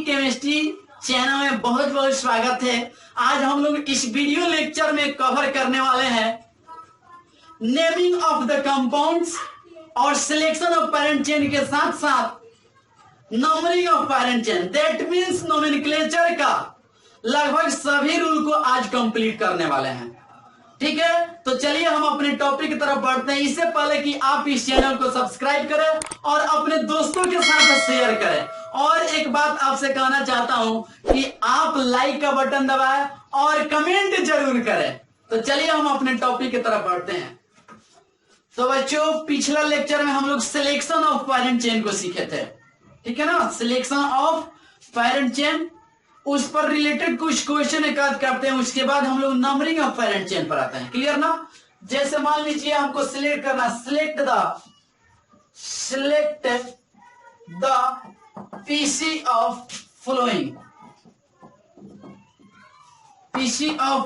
Organic chemistry channel में बहुत बहुत स्वागत है। आज हम लोग इस वीडियो लेक्चर में कवर करने वाले हैं नेमिंग ऑफ द कंपाउंड्स और सिलेक्शन ऑफ पैरेंट चेन के साथ साथ numbering of parent chain, that means nomenclature का लगभग सभी रूल को आज कंप्लीट करने वाले हैं। ठीक है, तो चलिए हम अपने टॉपिक की तरफ बढ़ते हैं। इससे पहले कि आप इस चैनल को सब्सक्राइब करें और अपने दोस्तों के साथ शेयर करें। और एक बात आपसे कहना चाहता हूं कि आप लाइक का बटन दबाएं और कमेंट जरूर करें। तो चलिए हम अपने टॉपिक की तरफ बढ़ते हैं। तो बच्चों, पिछला लेक्चर में हम लोग सिलेक्शन ऑफ पैरेंट चेन को सीखे थे, ठीक है ना। सिलेक्शन ऑफ पैरेंट चेन, उस पर रिलेटेड कुछ क्वेश्चन एक आध करते हैं। उसके बाद हम लोग नंबरिंग ऑफ पैरेंट चेन पर आते हैं। क्लियर ना। जैसे मान लीजिए हमको सिलेक्ट करना, select the PC of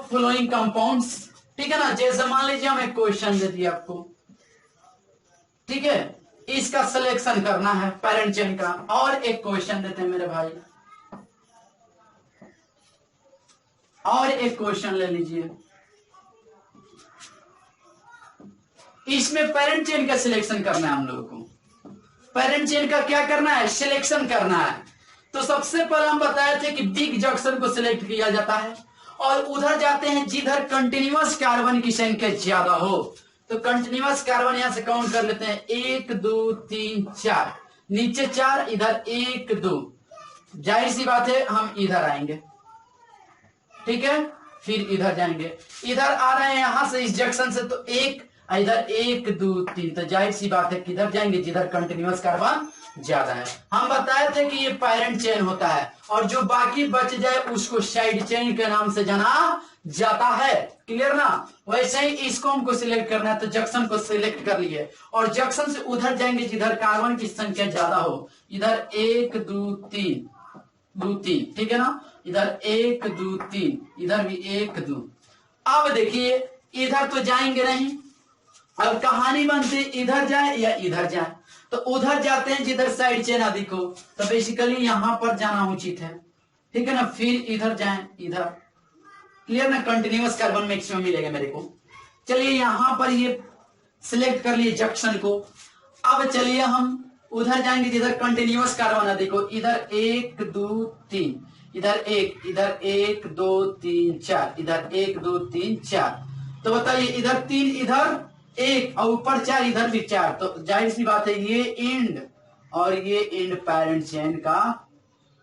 following compounds, ठीक है ना। जैसे मान लीजिए हम एक क्वेश्चन दे दिया आपको, ठीक है, इसका सिलेक्शन करना है पैरेंट चेन का। और एक क्वेश्चन देते हैं मेरे भाई, और एक क्वेश्चन ले लीजिए, इसमें पेरेंट चेन का सिलेक्शन करना है हम लोगों को। पेरेंट चेन का क्या करना है, सिलेक्शन करना है। तो सबसे पहले हम बताए थे कि बिग जंक्शन को सिलेक्ट किया जाता है और उधर जाते हैं जिधर कंटिन्यूअस कार्बन की संख्या ज्यादा हो। तो कंटिन्यूअस कार्बन यहां से काउंट कर लेते हैं, 1 2 3 4, नीचे 4, इधर 1 2। जाहिर सी बात है हम इधर आएंगे, ठीक है, फिर इधर जाएंगे। इधर आ रहे हैं यहां से इस जंक्शन से, तो 1, इधर 1 2 3। तो जाहिर सी बात है किधर जाएंगे, जिधर कंटिन्यूअस कार्बन ज्यादा है। हम बताए थे कि ये पैरेंट चेन होता है और जो बाकी बच जाए उसको साइड चेन के नाम से जाना जाता है। क्लियर ना। वैसे ही इसको हमको सिलेक्ट करना है, तो जंक्शन को सिलेक्ट कर लिए और जंक्शन से उधर जाएंगे जिधर कार्बन की संख्या ज्यादा हो। इधर 1 2 3, ठीक है ना। इधर 1 2 3, इधर भी 1 2। अब देखिए इधर तो जाएंगे नहीं, अब कहानी बनती इधर जाए या इधर जाए। तो उधर जाते हैं जिधर साइड चेन अधिक हो, तो बेसिकली यहां पर जाना उचित है, ठीक है ना। फिर इधर जाएं, इधर। क्लियर ना। कंटिन्यूअस कार्बन मैक्सिमम मिलेगा मेरे को। चलिए यहां पर ये सिलेक्ट कर लिए जंक्शन को। अब चलिए हम उधर जाएंगे जिधर कंटिन्यूअस कार्बन अधिक हो। इधर 1 2 3, इधर 1, इधर 1 2 3 4, इधर 1 2 3 4। तो बताइए इधर 3, इधर 1 और ऊपर 4, इधर भी 4। तो जाहिर सी बात है ये एंड और ये एंड पैरेंट चेन का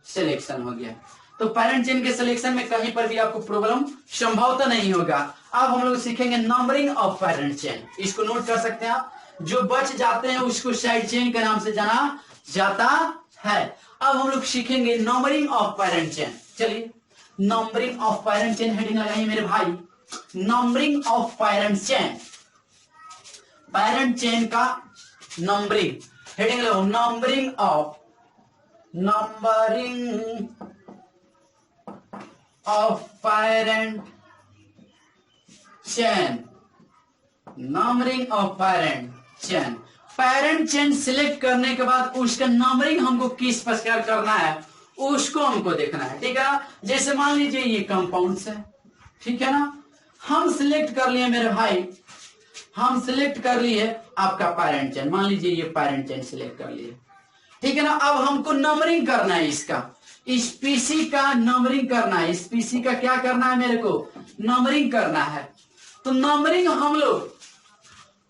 सिलेक्शन हो गया। तो पैरेंट चेन के सिलेक्शन में कहीं पर भी आपको प्रॉब्लम संभवतः नहीं होगा। अब हम लोग सीखेंगे नंबरिंग ऑफ पैरेंट चेन। इसको नोट कर सकते हैं आप। जो बच जाते हैं उसको साइड चेन के नाम से जाना जाता है। अब हम लोग सीखेंगे नंबरिंग ऑफ पैरेंट चेन। चलिए numbering of parent chain heading लगाइए मेरे भाई। Numbering of parent chain, parent chain का नंबरिंग हेडिंग लगाओ। Numbering of parent chain, numbering of parent chain. Parent chain select करने के बाद उसका नंबरिंग हमको किस प्रकार करना है उसको हमको देखना है, ठीक है ना। जैसे मान लीजिए ये कंपाउंड्स है, ठीक है ना। हम सिलेक्ट कर लिए मेरे भाई, हम सिलेक्ट कर लिए आपका पैरेंट चेन। मान लीजिए ये पैरेंट चेन सिलेक्ट कर लिए, ठीक है ना। अब हमको नंबरिंग करना है, इसका इस पीसी का नंबरिंग करना है। इस पीसी का क्या करना है, मेरे को नंबरिंग करना है। तो नंबरिंग हम लोग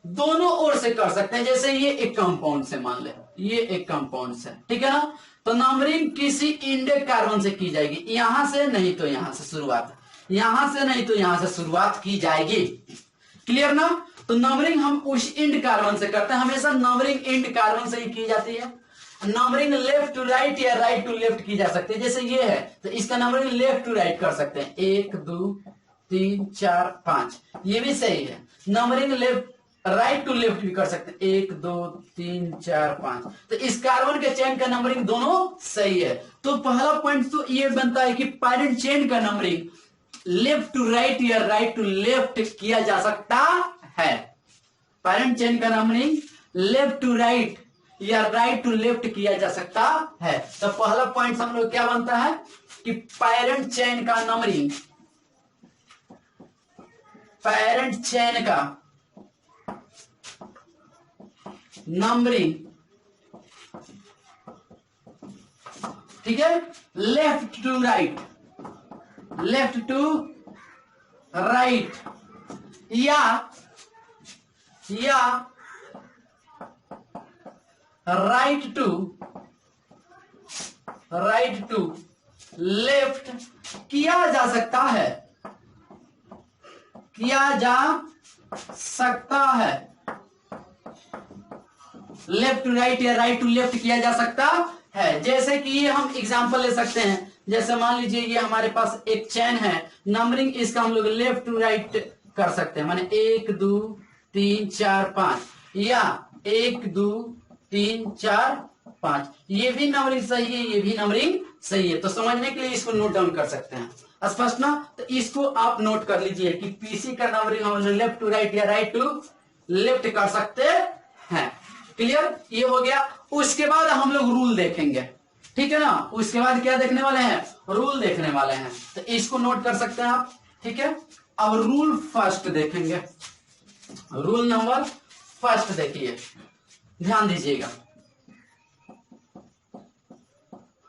दोनों ओर से कर सकते हैं। जैसे ये एक कंपाउंड से, मान ले ये एक कंपाउंड से, ठीक है ना। तो नंबरिंग किसी इंडेक्स कार्बन से की जाएगी, यहां से नहीं तो यहां से शुरुआत, यहां से नहीं तो यहां से शुरुआत की जाएगी। क्लियर ना। तो नंबरिंग हम उस इंड कार्बन से करते हैं। हमेशा नंबरिंग इंड कार्बन से ही की जाती है। नंबरिंग लेफ्ट टू राइट या राइट टू लेफ्ट की जा सकती है। जैसे ये है तो इसका नंबरिंग लेफ्ट टू राइट कर सकते हैं, 1 2 3 4 5, ये भी सही है। Numbering left right to left भी कर सकते हैं, 1 2 3 4 5। तो इस कार्बन के चेन का नंबरिंग दोनों सही है। तो पहला पॉइंट तो ये बनता है कि पैरेंट चेन का नंबरिंग लेफ्ट टू राइट या राइट टू लेफ्ट किया जा सकता है। पैरेंट चेन का नंबरिंग लेफ्ट टू राइट या राइट टू लेफ्ट किया जा सकता है। तो पहला पॉइंट हम लोग क्या बनता है कि पेरेंट चेन का नंबरिंग, पेरेंट चेन का नंबरिंग, ठीक है, left to right, left to right, या राइट टू लेफ्ट किया जा सकता है, किया जा सकता है। लेफ्ट टू राइट या राइट टू लेफ्ट किया जा सकता है। जैसे कि ये हम एग्जांपल ले सकते हैं, जैसे मान लीजिए ये हमारे पास एक चेन है, नंबरिंग इसका हम लोग लेफ्ट टू राइट कर सकते हैं, माने 1 2 3 4 5, या 1 2 3 4 5। ये भी नंबरिंग सही है, ये भी नंबरिंग सही है। तो समझने के लिए इसको नोट डाउन कर सकते हैं, स्पष्ट ना? तो इसको आप नोट कर लीजिए कि पीसी का नंबरिंग हम लेफ्ट टू राइट या राइट टू लेफ्ट कर सकते हैं। क्लियर? ये हो गया। उसके बाद हम लोग रूल देखेंगे, ठीक है ना? उसके बाद क्या देखने वाले हैं? रूल देखने वाले हैं। तो इसको नोट कर सकते हैं आप, ठीक है? अब रूल फर्स्ट देखेंगे, रूल नंबर फर्स्ट देखिए, ध्यान दीजिएगा।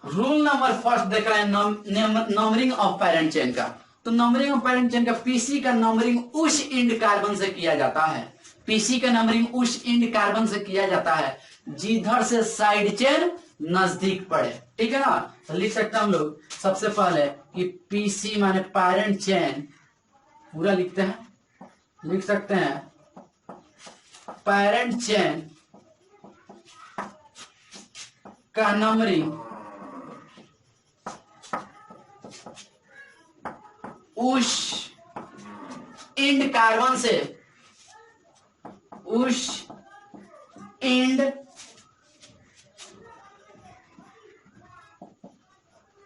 रूल नंबर फर्स्ट देख रहे हैं नंबरिंग ऑफ पेरेंट चेन का। तो नंबरिंग ऑफ पेरेंट चेन का पीसी का नंबरिंग उस इंड कार्बन से किया जाता है, पीसी का नंबरिंग उस इंड कार्बन से किया जाता है जिधर से साइड चेन नजदीक पड़े, ठीक है ना? तो लिख सकते हैं हम लोग सबसे पहले कि पीसी माने पेरेंट चेन, पूरा लिखते हैं, लिख सकते हैं पेरेंट चेन का नंबरिंग उस इंड कार्बन से, उस इंड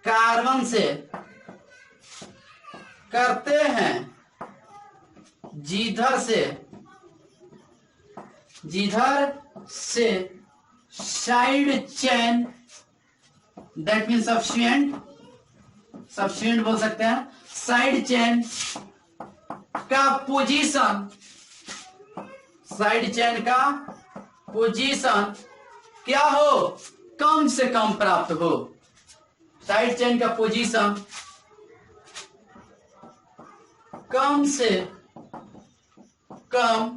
कार्बन से करते हैं जिधर से side chain, that mean substituent बोल सकते हैं, साइड चेन का पोजीशन, साइड चेन का पोजीशन क्या हो? कम से कम प्राप्त हो। साइड चेन का पोजीशन कम से कम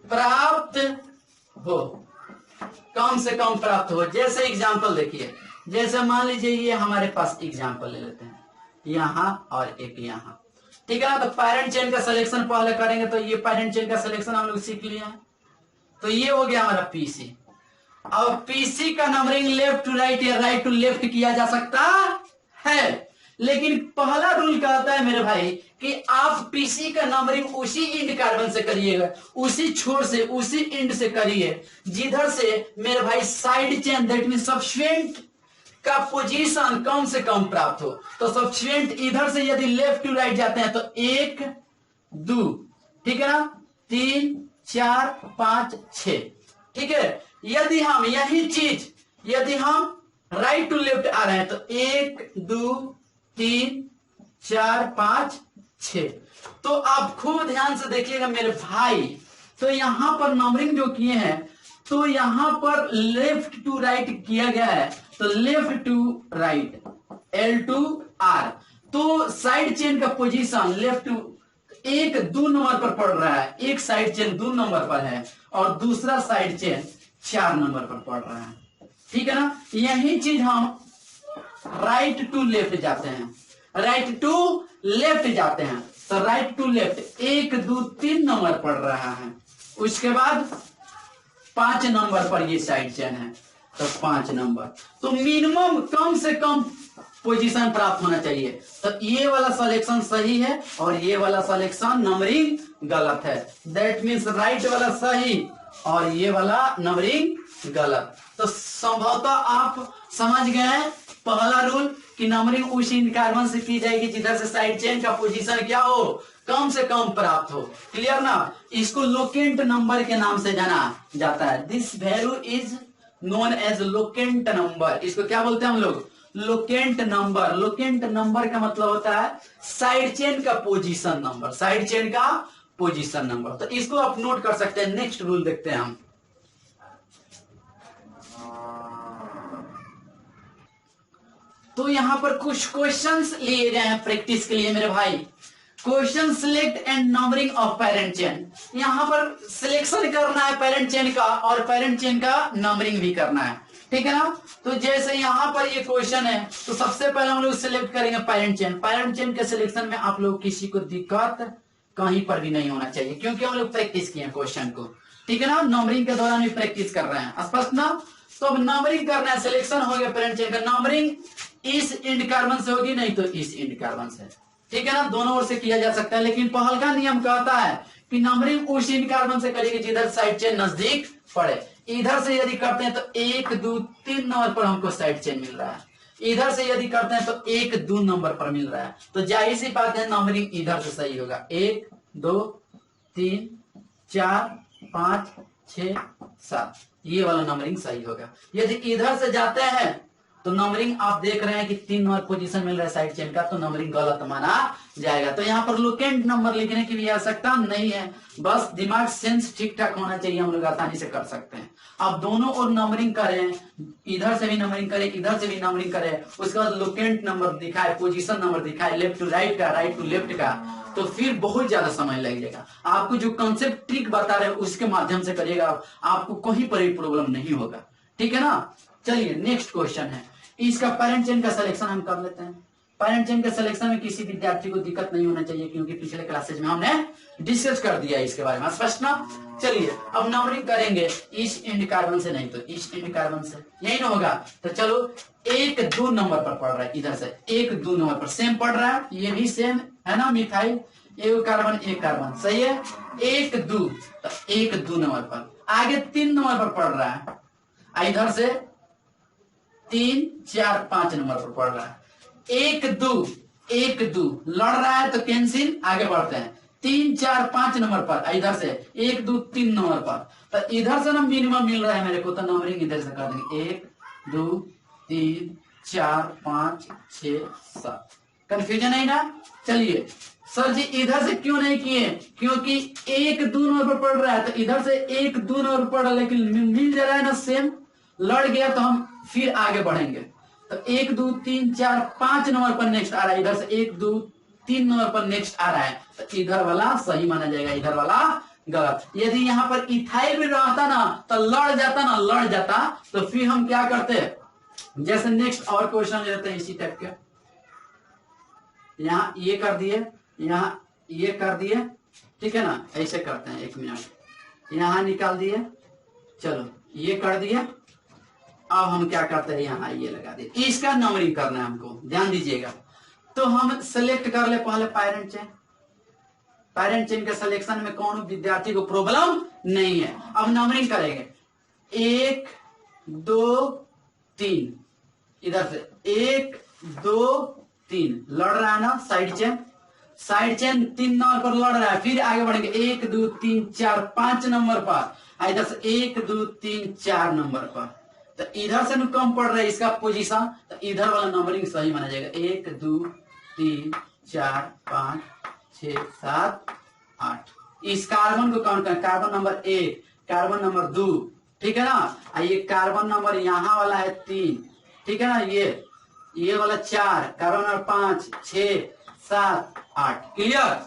प्राप्त हो, कम से कम प्राप्त हो। जैसे एग्जांपल देखिए, जैसे मान लीजिए ये हमारे पास एग्जांपल ले लेते हैं, यहां और एक यहां, ठीक है ना? तो पेरेंट चेन का सिलेक्शन पहले करेंगे, तो ये पेरेंट चेन का सिलेक्शन हम लोग सीख लिया है। तो ये हो गया हमारा पीसी। अब पीसी का नंबरिंग लेफ्ट टू राइट या राइट टू लेफ्ट किया जा सकता है, लेकिन पहला रूल कहता है मेरे भाई कि आप पीसी का नंबरिंग उसी इंड कार्बन से करिएगा, उसी छोर से, उसी इंड से करिए जिधर से मेरे भाई side chain, that mean substituent का पोजीशन कम से कम प्राप्त हो। तो सब्सिट्यूएंट इधर से यदि लेफ्ट टू राइट जाते हैं तो 1 2, ठीक है ना, 3 4 5 6, ठीक है? यदि हम यही चीज, यदि हम राइट टू लेफ्ट आ रहे हैं तो 1 2 3 4 5 6। तो आप खूब ध्यान से देखिएगा मेरे भाई। तो यहां पर नंबरिंग जो किए हैं, तो यहां पर लेफ्ट टू राइट किया गया है, तो लेफ्ट टू राइट L2R। तो साइड चेन का पोजीशन लेफ्ट टू 1 2 नंबर पर पड़ रहा है, एक साइड चेन 2 नंबर पर है और दूसरा साइड चेन 4 नंबर पर पड़ रहा है, ठीक है ना? यही चीज हम राइट टू लेफ्ट जाते हैं, राइट टू लेफ्ट जाते हैं, तो राइट टू लेफ्ट 1 2 3 नंबर पड़ रहा है, उसके बाद 5 नंबर पर ये साइड चेन है, तो 5 नंबर। तो मिनिमम कम से कम पोजीशन प्राप्त होना चाहिए। तो ये वाला सिलेक्शन सही है और ये वाला सिलेक्शन नंबरिंग गलत है, दैट मीन्स राइट वाला सही और ये वाला नंबरिंग गलत। तो संभवतः आप समझ गए हैं पहला रूल कि नंबरिंग उस इंड कार्बन से की जाएगी जिधर से साइड चेन का पोजीशन क्या हो? कम से कम प्राप्त हो। क्लियर ना? इसको लोकेंट नंबर के नाम से जाना जाता है। This value is known as locant number. इसको क्या बोलते हैं हम लोग? Locant number. लोकेंट नंबर का मतलब होता है साइड चेन का पोजीशन नंबर, साइड चेन का पोजीशन नंबर। तो इसको आप नोट कर सकते हैं। नेक्स्ट रूल देखते हैं हम। तो यहां पर कुछ क्वेश्चंस लिए गए हैं प्रैक्टिस के लिए मेरे भाई। Question select and numbering of parent chain. यहां पर सिलेक्शन करना है पेरेंट चेन का और पेरेंट चेन का नंबरिंग भी करना है, ठीक है ना। तो जैसे यहां पर ये क्वेश्चन है तो सबसे पहले हम लोग सिलेक्ट करेंगे पेरेंट चेन। पेरेंट चेन के सिलेक्शन में आप लोग किसी को दिक्कत कहीं पर भी नहीं होना चाहिए, क्योंकि हम लोग प्रैक्टिस किए हैं क्वेश्चन को, ठीक है ना। नंबरिंग के दौरान भी प्रैक्टिस कर रहे हैं, स्पष्ट ना। तो अब नंबरिंग करना है, सिलेक्शन हो गया पेरेंट चेन का। नंबरिंग इस इंड कार्बन से होगी, नहीं तो इस इंड कार्बन से, ठीक है ना। दोनों ओर से किया जा सकता है, लेकिन पहल का नियम कहता है कि नंबरिंग उस इंड कार्बन से करेगी जिधर साइड चेन नजदीक पड़े। इधर से यदि करते हैं तो 1 2 3 नंबर पर हमको साइड चेन मिल रहा है, इधर से यदि करते हैं तो 1 2 नंबर पर मिल रहा है। तो जाहिर सी बात है नंबरिंग इधर से सही होगा। 1 2 3 4 5 6 7, ये वाला नंबरिंग सही होगा। यदि इधर से जाते हैं तो नंबरिंग आप देख रहे हैं कि 3 नंबर पोजीशन मिल रहा है साइड चेन का, तो नंबरिंग गलत माना जाएगा। तो यहाँ पर लोकेंट नंबर लिखने की भी आवश्यकता नहीं है, बस दिमाग सेंस ठीक ठाक होना चाहिए, हम लोग आसानी से कर सकते हैं। अब दोनों और नंबरिंग करें, इधर से भी नंबरिंग करें, इधर से भी नंबरिंग करें, उसके बाद लोकेंट नंबर दिखाए, पोजीशन नंबर दिखाए, लेफ्ट टू राइट का, राइट टू लेफ्ट का, तो फिर बहुत ज्यादा समय लगेगा। आपको जो कंसेप्ट ट्रिक बता रहे हैं उसके माध्यम से करिएगा, आपको कहीं पर भी प्रॉब्लम नहीं होगा, ठीक है ना। चलिए नेक्स्ट क्वेश्चन है, इसका पेरेंट चेन का सिलेक्शन हम कर लेते हैं। पेरेंट चेन के सिलेक्शन में किसी विद्यार्थी को दिक्कत नहीं होना चाहिए, क्योंकि पिछले क्लासेज में हमने डिस्कस कर दिया है इसके बारे में, स्पष्ट ना। चलिए अब नंबरिंग करेंगे इस इंड कार्बन से, नहीं तो इस इंड कार्बन से, यही ना होगा। तो चलो 1 2 नंबर पर पड़ रहा है, इधर से 1 2 नंबर पर सेम पड़ रहा है, ये भी सेम है ना, मिथाइल, एक कार्बन एक कार्बन, सही है। 1 2, तो 1 2 नंबर पर, आगे 3 नंबर पर पड़ रहा है, इधर से 3 4 5 नंबर पर पड़ रहा है। 1 2 लड़ रहा है तो कैंसिल, आगे बढ़ते हैं। 3 4 5 नंबर पर, इधर से 1 2 3 नंबर पर, तो इधर से ना मिनिमम मिल रहा है मेरे को, तो नंबरिंग इधर से कर देंगे। 1 2 3 4 5 6 7। कंफ्यूजन है ना। चलिए सर जी इधर से क्यों नहीं किए, क्योंकि 1 2 नंबर पर पड़ रहा है, तो इधर से 1 2 नंबर पर पड़ रहा है, लेकिन मिल जा रहा है ना सेम, लड़ गया तो हम फिर आगे बढ़ेंगे। तो 1 2 3 4 5 नंबर पर नेक्स्ट आ रहा है, इधर से 1 2 3 नंबर पर नेक्स्ट आ रहा है, तो इधर वाला सही माना जाएगा, इधर वाला गलत। यदि यहाँ पर इथाइल भी रहता ना तो लड़ जाता, तो फिर हम क्या करते, जैसे नेक्स्ट और क्वेश्चन लेते हैं इसी टाइप के। यहाँ ये कर दिए, यहाँ ये कर दिए, ठीक है ना, ऐसे करते हैं। 1 मिनट, यहाँ निकाल दिए, चलो ये कर दिए। अब हम क्या करते हैं, यहाँ ये लगा दिए, इसका नंबरिंग करना है हमको, ध्यान दीजिएगा। तो हम सेलेक्ट कर ले पहले पेरेंट चेन। पेरेंट चेन के सिलेक्शन में कौन विद्यार्थी को प्रॉब्लम नहीं है। अब नंबरिंग करेंगे, 1 2 3, इधर से 1 2 3 लड़ रहा है ना साइड चेन, 3 नंबर पर लड़ रहा है, फिर आगे बढ़ेंगे 1 2 3 4 5 नंबर पर, इधर से 1 2 3 4 नंबर पर, तो इधर से कम पड़ रहा है इसका पोजीशन, तो इधर वाला नंबरिंग सही माना जाएगा। 1 2 3 4 5 6 7 8। इस कार्बन को काउंट करें, कार्बन नंबर 1, कार्बन नंबर 2, ठीक है ना। ये कार्बन नंबर यहाँ वाला है 3, ठीक है ना, ये वाला 4, कार्बन नंबर 5 6 7 8। क्लियर,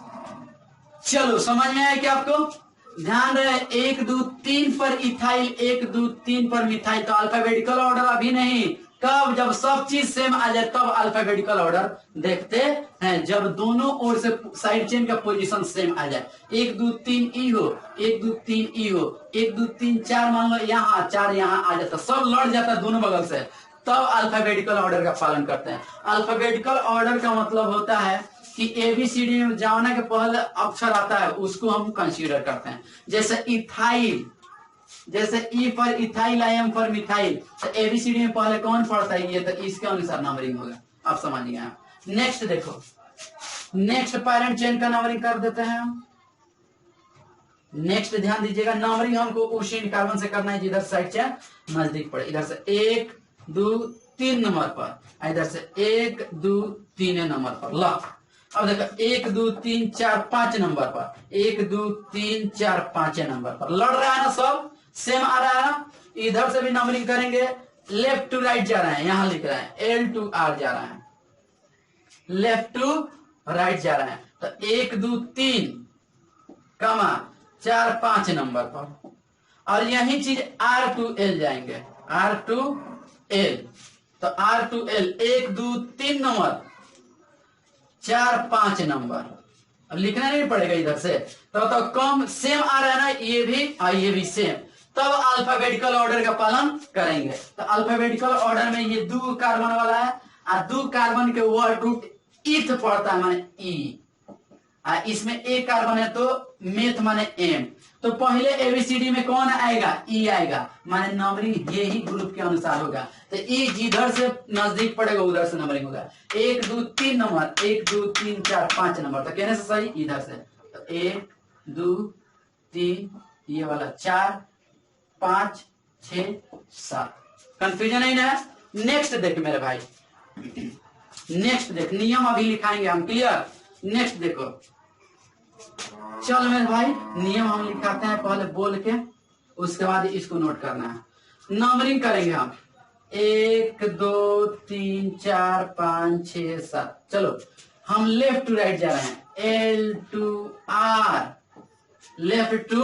चलो समझ में आया क्या आपको। ध्यान रहे 1 2 3 पर इथाइल, 1 2 3 पर मिथाइल, तो अल्फाबेटिकल ऑर्डर अभी नहीं, कब, जब सब चीज सेम आ जाए तब अल्फाबेटिकल ऑर्डर देखते हैं, जब दोनों ओर से साइड चेन का पोजीशन सेम आ जाए। 1 2 3 ई हो, 1 2 3 ई हो, 1 2 3 4 मान लो, यहाँ 4 यहाँ आ जाता, सब लड़ जाता दोनों बगल से, तब अल्फाबेटिकल ऑर्डर का पालन करते हैं। अल्फाबेटिकल ऑर्डर का मतलब होता है कि एबीसीडी में जाना के पहले अक्षर आता है उसको हम कंसीडर करते हैं। जैसे इथाइल, जैसे E for ethyl, I am for methyl, तो एबीसीडी में पहले कौन पढ़ता है ये, तो इसके अनुसार नंबरिंग होगा। आप समझिए। आप नेक्स्ट देखो, नेक्स्ट पेरेंट चेन का नंबरिंग कर देते हैं हम। नेक्स्ट ध्यान दीजिएगा, नंबरिंग हमको उसी कार्बन से करना है जिधर साइड चेन नजदीक पड़े। इधर से 1 2 3 नंबर पर, इधर से 1 2 3 नंबर पर। ला अब देखो 1 2 3 4 5 नंबर पर, 1 2 3 4 5 नंबर पर लड़ रहा है ना, सब सेम आ रहा है। इधर से भी नंबरिंग करेंगे, लेफ्ट टू राइट जा रहे हैं, यहां लिख रहे हैं L to R जा रहा है, लेफ्ट टू राइट जा रहा है। तो 1 2 3 कमा 4 5 नंबर पर, और यही चीज R to L जाएंगे, R to L। तो R to L 1 2 3 number 4 5 number, अब लिखना नहीं पड़ेगा इधर से। तो कम सेम आ रहा है ना, ये भी और ये भी सेम, तब अल्फाबेटिकल ऑर्डर का पालन करेंगे। तो अल्फाबेटिकल ऑर्डर में ये 2 कार्बन वाला है, और 2 कार्बन के वर्ड रूट इथ पड़ता है माने ई, इसमें एक कार्बन है तो मेथ माने एम। तो पहले एबीसीडी में कौन आएगा, ई आएगा, माने नंबरिंग ये ही ग्रुप के अनुसार होगा। तो ई जिधर से नजदीक पड़ेगा उधर से नंबरिंग होगा। 1 2 3 नंबर, 1 2 3 4 5 नंबर, तो कहने से सही इधर से। तो 1 2 3 ये वाला 4 5 6 7, कंफ्यूजन नहीं ना। नेक्स्ट देख मेरे भाई, नेक्स्ट देख, नियम अभी लिखाएंगे हम, क्लियर। नेक्स्ट देखो, चल मेरे भाई नियम हम लिखाते हैं पहले बोल के, उसके बाद इसको नोट करना है। नंबरिंग करेंगे हम 1 2 3 4 5 6 7। चलो हम लेफ्ट टू राइट जा रहे हैं, L to R, left to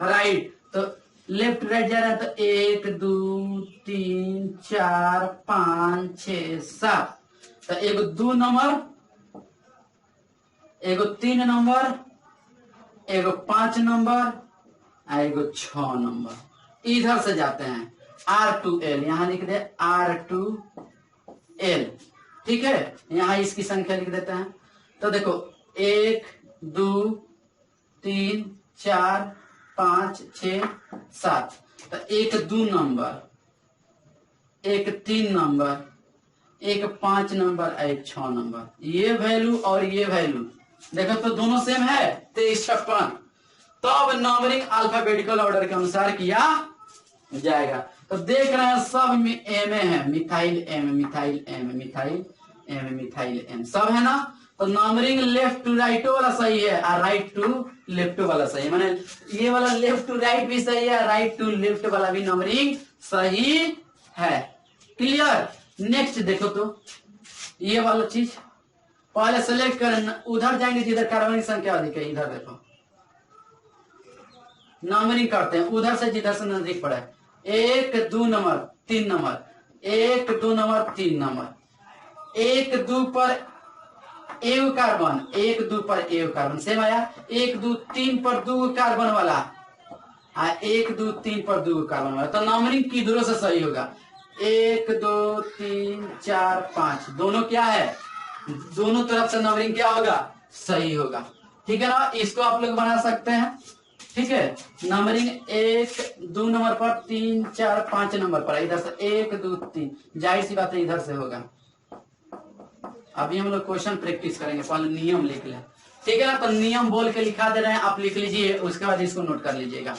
right. तो लेफ्ट टू राइट जा रहे हैं, तो 1 2 3 4 5 6 7। तो एगो 2 नंबर, एगो 3 नंबर, एगो 5 नंबर, एगो 6 नंबर। इधर से जाते हैं R to L, यहां लिख दे R to L, ठीक है। यहां इसकी संख्या लिख देते हैं। तो देखो 1 2 3 4 5 6 7। तो 1 2 नंबर, 1 3 नंबर, 1 5 नंबर, 1 6 नंबर। ये वैल्यू और ये वैल्यू देखो तो दोनों सेम है, 23 56। तो अब नंबरिंग अल्फाबेटिकल ऑर्डर के अनुसार किया जाएगा। तो देख रहे हैं सब में एम है, methyl M, methyl M, methyl M, methyl M, सब है ना। तो नंबरिंग लेफ्ट टू राइट वाला सही है, और राइट टू लेफ्ट वाला सही है, माने ये वाला लेफ्ट टू राइट भी सही है, राइट टू लेफ्ट वाला भी नंबरिंग सही है, क्लियर। नेक्स्ट देखो, तो ये वाला चीज पहले सेलेक्ट करना, उधर जाएंगे जिधर कार्बन की संख्या अधिक है। इधर देखो नंबरिंग करते हैं उधर से जिधर से नजदीक पड़ा है। 1 2 नंबर 3 नंबर, 1 2 नंबर 3 नंबर, 1 2 पर एगो कार्बन, 1 2 पर एगो कार्बन सेम आया। 1 2 3 पर 2 कार्बन वाला, 1 2 3 पर 2 कार्बन वाला। तो नंबरिंग किधरों से सही होगा, 1 2 3 4 5, दोनों क्या है, दोनों तरफ से नंबरिंग क्या होगा, सही होगा, ठीक है ना। इसको आप लोग बना सकते हैं, ठीक है। नंबरिंग 1 2 नंबर पर, 3 4 5 नंबर पर, इधर से 1 2 3, जाहिर सी बात है इधर से होगा। अभी हम लोग क्वेश्चन प्रैक्टिस करेंगे, पहले नियम लिख लें, ठीक है ना। तो नियम बोल के लिखा दे रहे हैं, आप लिख लीजिए, उसके बाद इसको नोट कर लीजिएगा।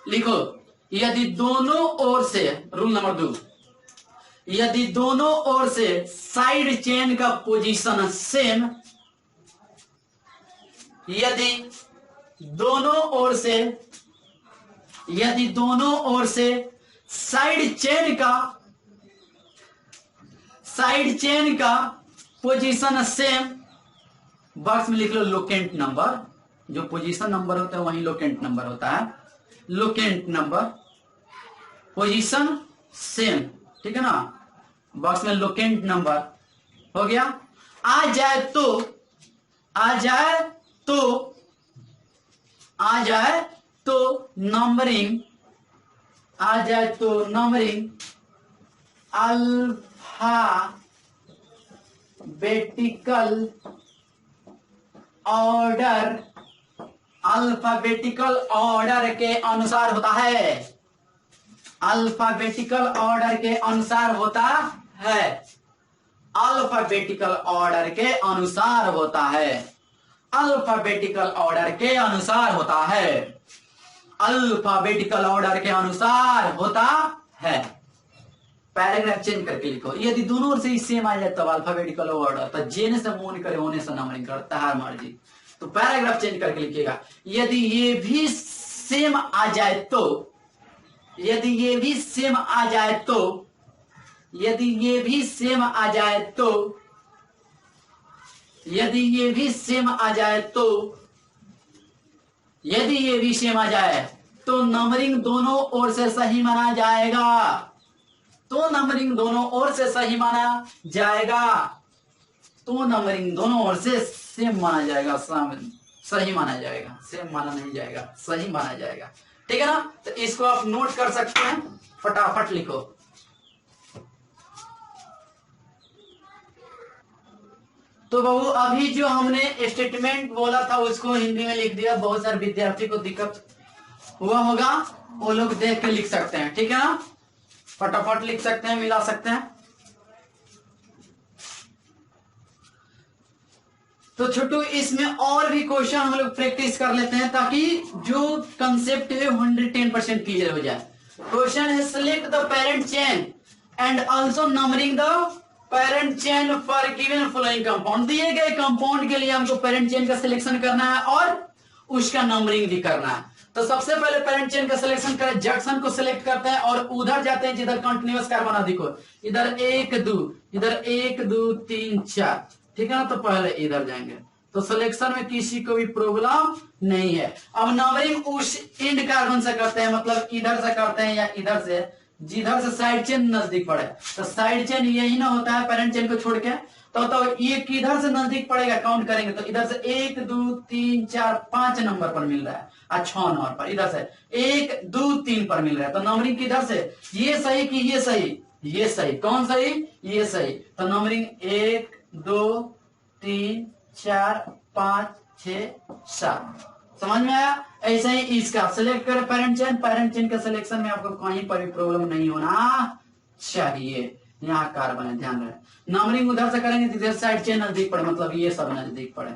लिखो, यदि दोनों ओर से, रूल नंबर 2, यदि दोनों ओर से साइड चेन का पोजीशन सेम, यदि दोनों ओर से, यदि दोनों ओर से साइड चेन का पोजीशन सेम, बॉक्स में लिख लो लोकेंट नंबर, जो पोजीशन नंबर होता है वही लोकेंट नंबर होता है, लोकेंट नंबर, पोजीशन सेम, ठीक है ना। बॉक्स में लोकेंट नंबर हो गया। आ जाए तो नंबरिंग अल्फाबेटिकल ऑर्डर के अनुसार होता है, अल्फाबेटिकल ऑर्डर के अनुसार होता है, अल्फाबेटिकल ऑर्डर के अनुसार होता है, अल्फाबेटिकल ऑर्डर के अनुसार होता है। अल्फाबेटिकल ऑर्डर के अनुसार होता है। पैराग्राफ चेंज करके लिखो, यदि दोनों ओर से सेम आ जाए तब अल्फाबेटिकल ऑर्डर, तो जेने से मूव करे होने से नंबरिंग करो, तहार मर्जी। तो पैराग्राफ चेंज करके लिखिएगा, यदि ये भी सेम आ जाए तो, यदि ये भी सेम आ जाए तो, यदि ये भी सेम आ जाए तो, यदि ये भी सेम आ जाए तो, यदि ये भी सेम आ जाए तो नंबरिंग दोनों ओर से सही माना जाएगा, तो नंबरिंग दोनों ओर से सही माना जाएगा, तो नंबरिंग दोनों ओर से सेम माना जाएगा, सही माना जाएगा, सेम माना नहीं जाएगा, सही माना जाएगा। ठीक है ना? तो इसको आप नोट कर सकते हैं, फटाफट लिखो। तो बाबू अभी जो हमने स्टेटमेंट बोला था उसको हिंदी में लिख दिया, बहुत सारे विद्यार्थी को दिक्कत हुआ होगा, वो लोग देख के लिख सकते हैं। ठीक है ना? फटाफट लिख सकते हैं, मिला सकते हैं। तो छोटू इसमें और भी क्वेश्चन हम लोग प्रैक्टिस कर लेते हैं ताकि जो कंसेप्ट है 110% क्लियर हो जाए। क्वेश्चन है select the parent chain and also numbering the parent chain for given following compound. दिए गए कंपाउंड के लिए हमको पेरेंट चेन का सिलेक्शन करना है और उसका नंबरिंग भी करना है। तो सबसे पहले पेरेंट चेन का सिलेक्शन करें, जंक्शन को सिलेक्ट करते हैं और उधर जाते हैं जिधर कंटिन्यूअस कार्बन अधिक हो। इधर 1 2, इधर 1 2 3 4, ठीक है ना? तो पहले इधर जाएंगे, तो सिलेक्शन में किसी को भी प्रॉब्लम नहीं है। अब नंबरिंग उस एंड कार्बन से करते हैं, मतलब इधर से करते हैं या इधर से, जिधर से साइड चेन नजदीक पड़े। तो साइड चेन यही ना होता है पेरेंट चेन को छोड़ के, तो ये किधर से नजदीक पड़ेगा काउंट करेंगे तो इधर से 1 2 3 4 5 नंबर पर मिल रहा है, 6 नंबर पर, इधर से 1 2 3 पर मिल रहा है। तो नंबरिंग किधर से, ये सही कि ये सही, ये सही, कौन सही, ये सही। तो नंबरिंग 1 2 3 4 5 6 7, समझ में आया? ऐसे ही इसका सिलेक्ट करें पेरेंट चेन, पेरेंट चेन के सिलेक्शन में आपको कहीं पर भी प्रॉब्लम नहीं होना चाहिए। यहाँ कार्बन है, ध्यान रहे। नंबरिंग उधर से करेंगे जिधर साइड चेन नजदीक पड़े, मतलब ये सब नजदीक पड़े।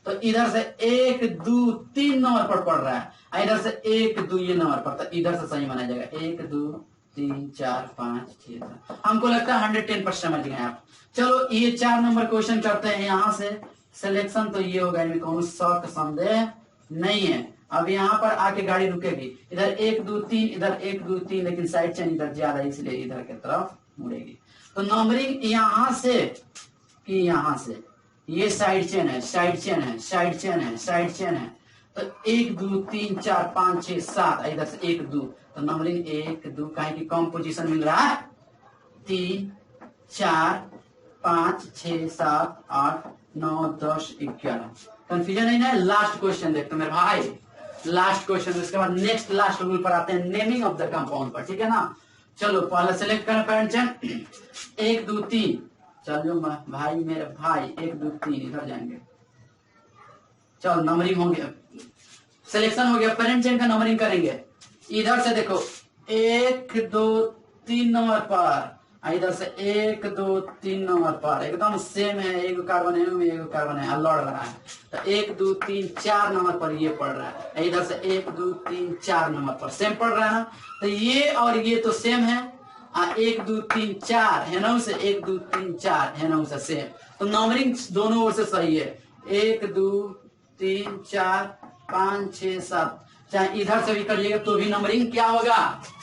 तो इधर से 1 2 3 नंबर पर पड़ रहा है, इधर से 1 2 ये नंबर पर, तो इधर से सही माना जाएगा। 1 2 3 4 5 6 7, हमको लगता है 110% समझ गए आप। चलो ये 4 नंबर क्वेश्चन करते हैं। यहाँ से सिलेक्शन तो ये होगा, इनमें कौन शक संदेह नहीं है। अब यहाँ पर आके गाड़ी रुकेगी, इधर 1 2 3, इधर 1 2 3, लेकिन साइड चेन इधर ज्यादा है इसलिए इधर की तरफ मुड़ेगी। तो नंबरिंग यहाँ से कि यहाँ से, ये साइड चेन है, साइड चेन है, साइड चेन है, साइड चेन है। तो 1 2 3 4 5 6 7, इधर से 1 2, तो नंबरिंग 1 2, कहीं की कम पोजीशन मिल रहा है, 3 4 5 6 7 8 9 10 11। कंफ्यूजन नहीं है? लास्ट क्वेश्चन देखते हैं मेरे भाई, लास्ट क्वेश्चन। उसके बाद नेक्स्ट लास्ट रूल पर आते हैं, नेमिंग ऑफ द कंपाउंड पर। ठीक है ना? चलो पहले सिलेक्ट करें पेरेंट चेन, 1 2 3, चलो भाई मेरे भाई 1 2 3, इधर जाएंगे। चलो नंबरिंग हो गया, सिलेक्शन हो गया, पेरेंट चेन का नंबरिंग करेंगे। इधर से देखो 1 2 3 नंबर पर, इधर से 1 2 3 नंबर पर एकदम सेम है, एक कार्बन है, एक कार्बन है, लड़ रहा है। तो 1 2 3 4 नंबर पर ये पड़ रहा है, इधर से 1 2 3 4 नंबर पर सेम पड़ रहा है ना। तो ये और ये तो सेम है, 1 2 3 4 है ना, उसे 1 2 3 4 है ना, उसे सेम। तो नंबरिंग दोनों ओर से सही है, 1 2 3 4 5 6 7, चाहे इधर से भी करिएगा तो भी नंबरिंग क्या होगा,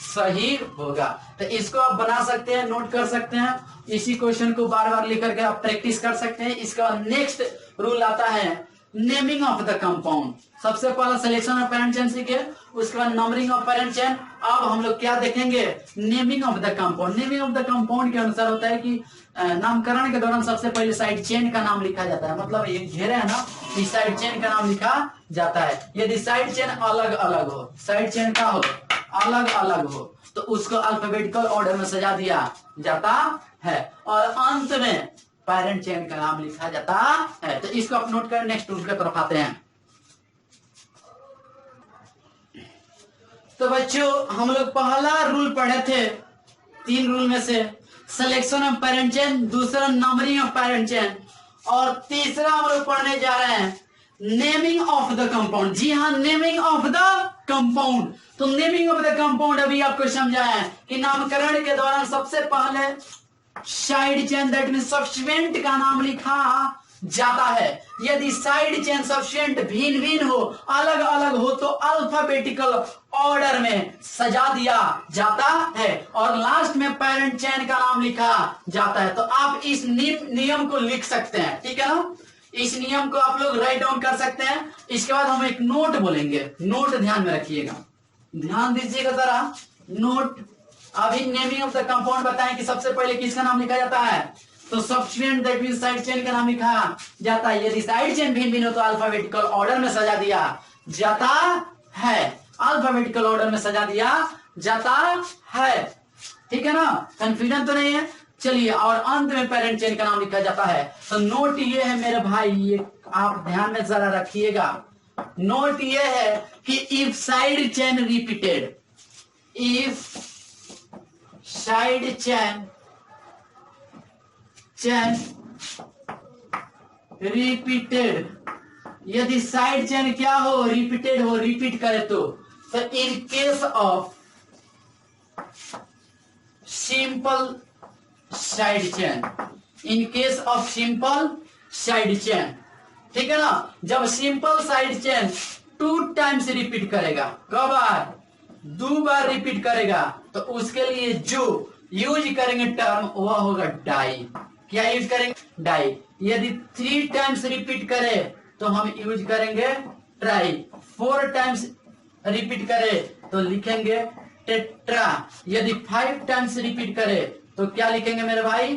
सही होगा। तो इसको आप बना सकते हैं, नोट कर सकते हैं, इसी क्वेश्चन को बार बार लिख करके आप प्रैक्टिस कर सकते हैं। इसका नेक्स्ट रूल आता है नेमिंग ऑफ द कंपाउंड। सबसे पहला सिलेक्शन ऑफ पेरेंट चेन सीखे, उसके बाद नंबरिंग ऑफ पेरेंट चेन। अब हम लोग क्या देखेंगे, naming of the compound. Naming of the compound के अनुसार होता है कि नामकरण के दौरान सबसे पहले साइड चेन का नाम लिखा जाता है, मतलब ये घेरे है ना, इस साइड चेन का नाम लिखा जाता है। यदि साइड चेन अलग अलग हो, साइड चेन का हो अलग अलग हो, तो उसको अल्फाबेटिकल ऑर्डर में सजा दिया जाता है और अंत में पेरेंट चेन का नाम लिखा जाता है। तो इसको आप नोट करें, नेक्स्ट रूल की तरफ आते हैं। तो बच्चों हम लोग पहला रूल पढ़े थे 3 रूल में से, सिलेक्शन ऑफ पेरेंट चेन, दूसरा नंबरिंग ऑफ पेरेंट चेन, और तीसरा हम लोग पढ़ने जा रहे हैं नेमिंग ऑफ द कंपाउंड। जी हाँ, नेमिंग ऑफ द कंपाउंड। तो नेमिंग ऑफ द कंपाउंड अभी आपको समझाया है कि नामकरण के दौरान सबसे पहले side chain that mean substituent का नाम लिखा जाता है। यदि साइड चेन सब्स्टिट्यूएंट भिन्न भिन्न हो, अलग अलग हो, तो अल्फाबेटिकल ऑर्डर में सजा दिया जाता है और लास्ट में पेरेंट चेन का नाम लिखा जाता है। तो आप इस नियम को लिख सकते हैं, ठीक है ना। इस नियम को आप लोग राइट डाउन कर सकते हैं। इसके बाद हम एक नोट बोलेंगे, नोट ध्यान में रखिएगा, ध्यान दीजिएगा जरा। नोट, अभी नेमिंग ऑफ द कंपाउंड बताएं कि सबसे पहले किसका नाम लिखा जाता है, तो substituent that mean side chain का नाम लिखा जाता है। यदि साइड चेन भिन्न भिन्न हो तो अल्फाबेटिकल ऑर्डर में सजा दिया जाता है, अल्फाबेटिकल ऑर्डर में सजा दिया जाता है, ठीक है ना। कंफ्यूजन तो नहीं है। चलिए, और अंत में पेरेंट चेन का नाम लिखा जाता है। तो नोट ये है मेरे भाई, ये आप ध्यान में जरा रखिएगा। नोट ये है कि if side chain repeated, if side chain repeated, यदि साइड चेन क्या हो, रिपीटेड हो, रिपीट करे तो in case of simple side chain, in case of simple side chain, ठीक है ना। जब simple side chain 2 times repeat करेगा, कब बार, 2 बार रिपीट करेगा, तो उसके लिए जो यूज करेंगे टर्म वह होगा डाई। क्या यूज करेंगे, डाई। यदि 3 टाइम्स रिपीट करे तो हम यूज करेंगे ट्राई, 4 टाइम्स रिपीट करे तो लिखेंगे टेट्रा, यदि 5 टाइम्स रिपीट करे तो क्या लिखेंगे मेरे भाई,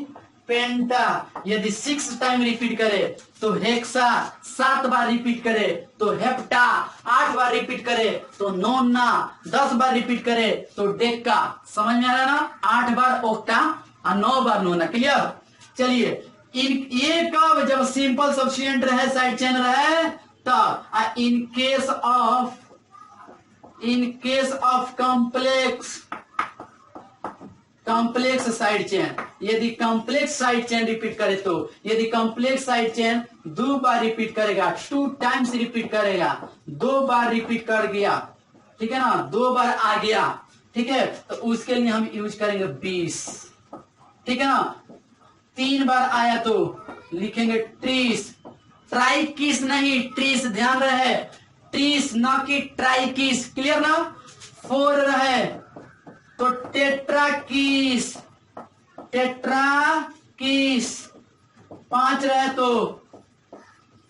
पेंटा, यदि 6 टाइम रिपीट करे तो हेक्सा, 7 बार रिपीट करे तो हेप्टा, 8 बार रिपीट करे तो नोना, 10 बार रिपीट करे तो डेक्का। समझ में आ रहा है ना, 8 बार ओक्टा और 9 बार नोना। क्लियर। चलिए, ये कब, जब सिंपल सब्स्टिट्यूएंट रहे, साइड चेन रहे तब। In case of complex side chain, यदि कॉम्प्लेक्स साइड चेन रिपीट करे तो, यदि कॉम्प्लेक्स साइड चेन 2 बार रिपीट करेगा, 2 टाइम्स रिपीट करेगा, 2 बार रिपीट कर गया, ठीक है ना, 2 बार आ गया, ठीक है, तो उसके लिए हम यूज करेंगे 20, ठीक है ना। 3 बार आया तो लिखेंगे ट्रीस, ट्राइकिस नहीं ट्रीस, ध्यान रहे, ट्रीस ना कि ट्राइकिस। क्लियर ना। 4 रहे तो टेट्राकिस, टेट्राकिस। 5 रहे तो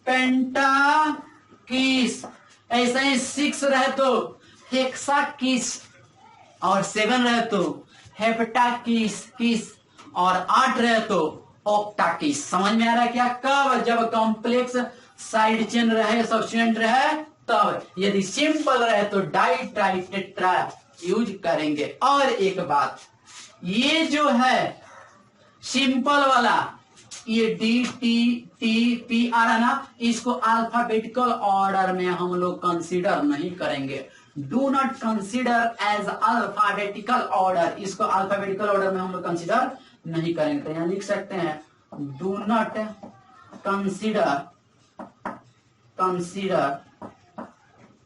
पेंटाकिस, ऐसे ही 6 रहे तो हेक्साकिस, और 7 रहे तो हेप्टाकिस किस, और 8 रहे तो ऑक्टाकिस। समझ में आ रहा है क्या, कब, जब कॉम्प्लेक्स साइड चेन रहे, सब्स्टिट्यूएंट रहे तब। यदि सिंपल रहे तो डाई, ट्राई, टेट्रा यूज करेंगे। और एक बात, ये जो है सिंपल वाला, ये डी टी टी पी आ रहा ना, इसको अल्फाबेटिकल ऑर्डर में हम लोग कंसीडर नहीं करेंगे। Do not consider as alphabetical order, इसको अल्फाबेटिकल ऑर्डर में हम लोग कंसीडर नहीं करेंगे। तो यहां लिख सकते हैं do not consider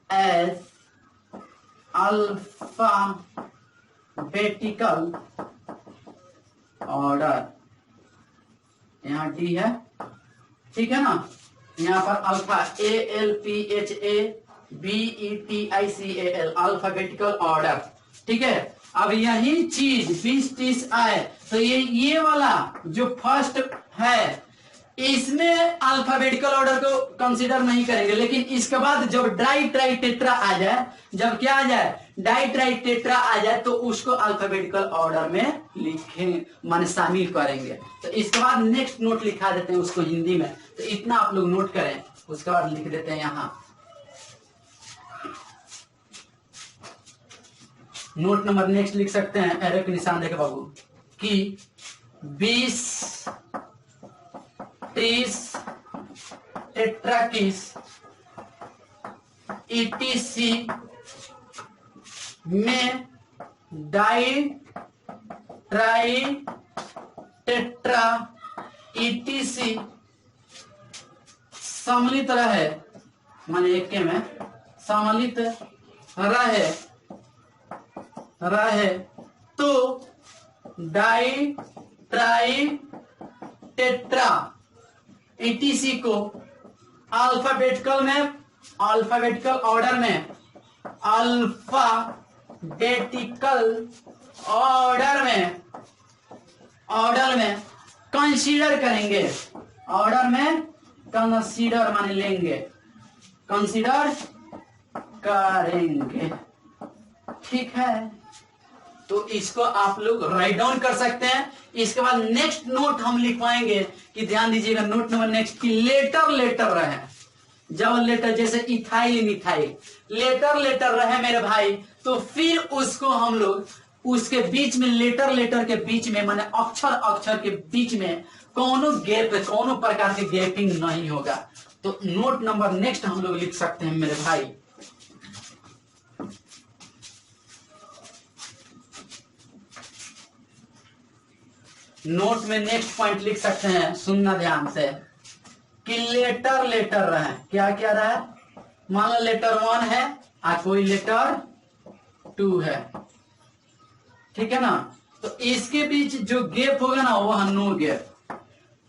as alphabetical order. यहाँ डी है, ठीक है ना, यहाँ पर अल्फा, ALPHABETICAL, अल्फाबेटिकल ऑर्डर, ठीक है। अब यही चीज 20 30 आए तो ये वाला जो फर्स्ट है इसमें अल्फाबेटिकल ऑर्डर को कंसीडर नहीं करेंगे, लेकिन इसके बाद जब डाई ट्राई टेट्रा आ जाए, जब क्या आ जाए, डाई ट्राई टेट्रा आ जाए, तो उसको अल्फाबेटिकल ऑर्डर में लिखें, माने शामिल करेंगे। तो इसके बाद नेक्स्ट नोट लिखा देते हैं उसको हिंदी में, तो इतना आप लोग नोट करें, उसके बाद लिख देते हैं यहां नोट नंबर नेक्स्ट लिख सकते हैं, एरो के निशान देखे बाबू, कि 20 30 टेट्राकिस ETC में डाई ट्राई टेट्रा ETC सम्मिलित रहे माने एक में सम्मिलित रहे तो डाई ट्राई टेट्रा etc को अल्फाबेटिकल ऑर्डर में कंसीडर करेंगे। ऑर्डर में कंसीडर माने लेंगे, कंसीडर करेंगे। ठीक है, तो इसको आप लोग राइट डाउन कर सकते हैं। इसके बाद नेक्स्ट नोट हम लिखवाएंगे कि ध्यान दीजिएगा, नोट नंबर नेक्स्ट की लेटर रहे। जब लेटर जैसे इथाइल मिथाइल लेटर रहे मेरे भाई, तो फिर उसको हम लोग उसके बीच में लेटर के बीच में माने अक्षर के बीच में कोनो प्रकार के गैपिंग नहीं होगा। तो नोट नंबर नेक्स्ट हम लोग लिख सकते हैं मेरे भाई। नोट में नेक्स्ट पॉइंट लिख सकते हैं, सुनना ध्यान से, कि लेटर रहे। क्या रहे? मान लो लेटर 1 है और कोई लेटर 2 है, ठीक है ना। तो इसके बीच जो गैप होगा ना वह नो गैप,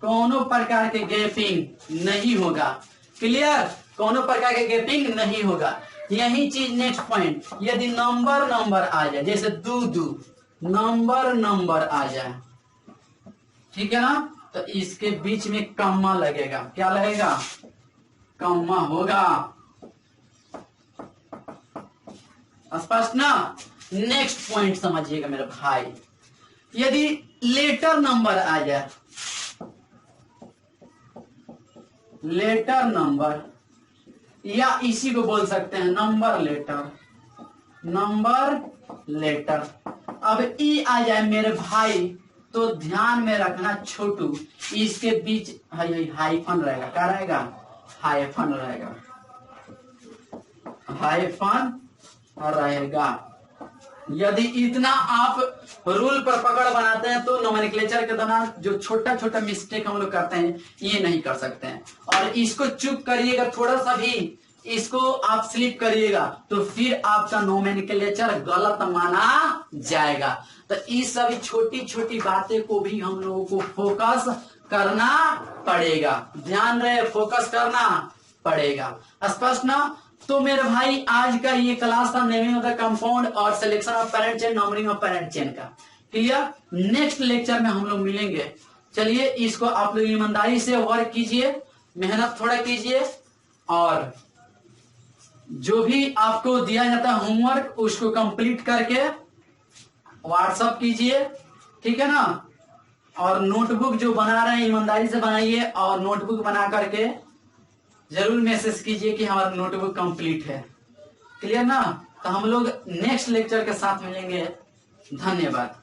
कोनो प्रकार के गैपिंग नहीं होगा। क्लियर? कोनो प्रकार के गैपिंग नहीं होगा। यही चीज नेक्स्ट पॉइंट, यदि नंबर आ जाए, जैसे 2 नंबर आ जाए, ठीक है ना, तो इसके बीच में कम्मा लगेगा। क्या लगेगा? कम्मा होगा। स्पष्ट ना? नेक्स्ट पॉइंट समझिएगा मेरे भाई, यदि लेटर नंबर आ जाए, लेटर नंबर या इसी को बोल सकते हैं नंबर लेटर। अब ई आ जाए मेरे भाई, तो ध्यान में रखना छोटू, इसके बीच हाइफन रहेगा। क्या रहेगा? हाइफन रहेगा। यदि इतना आप रूल पर पकड़ बनाते हैं तो नोमेनक्लेचर के दौरान जो छोटा मिस्टेक हम लोग करते हैं ये नहीं कर सकते हैं। और इसको चुप करिएगा, थोड़ा सा भी इसको आप स्लिप करिएगा तो फिर आपका नोमेनक्लेचर गलत माना जाएगा। तो इस सभी छोटी बातें को भी हम लोगों को फोकस करना पड़ेगा। ध्यान रहे, फोकस करना पड़ेगा। स्पष्ट ना? तो मेरे भाई आज का ये क्लास था नेमिंग ऑफ द कंपाउंड और selection of parent chain, numbering of parent chain का। क्लियर? नेक्स्ट लेक्चर में हम लोग मिलेंगे। चलिए, इसको आप लोग ईमानदारी से वर्क कीजिए, मेहनत थोड़ा कीजिए, और जो भी आपको दिया जाता है होमवर्क उसको कंप्लीट करके व्हाट्सएप कीजिए, ठीक है ना। और नोटबुक जो बना रहे हैं ईमानदारी से बनाइए, और नोटबुक बना करके जरूर मैसेज कीजिए कि हमारा नोटबुक कंप्लीट है। क्लियर ना? तो हम लोग नेक्स्ट लेक्चर के साथ मिलेंगे। धन्यवाद।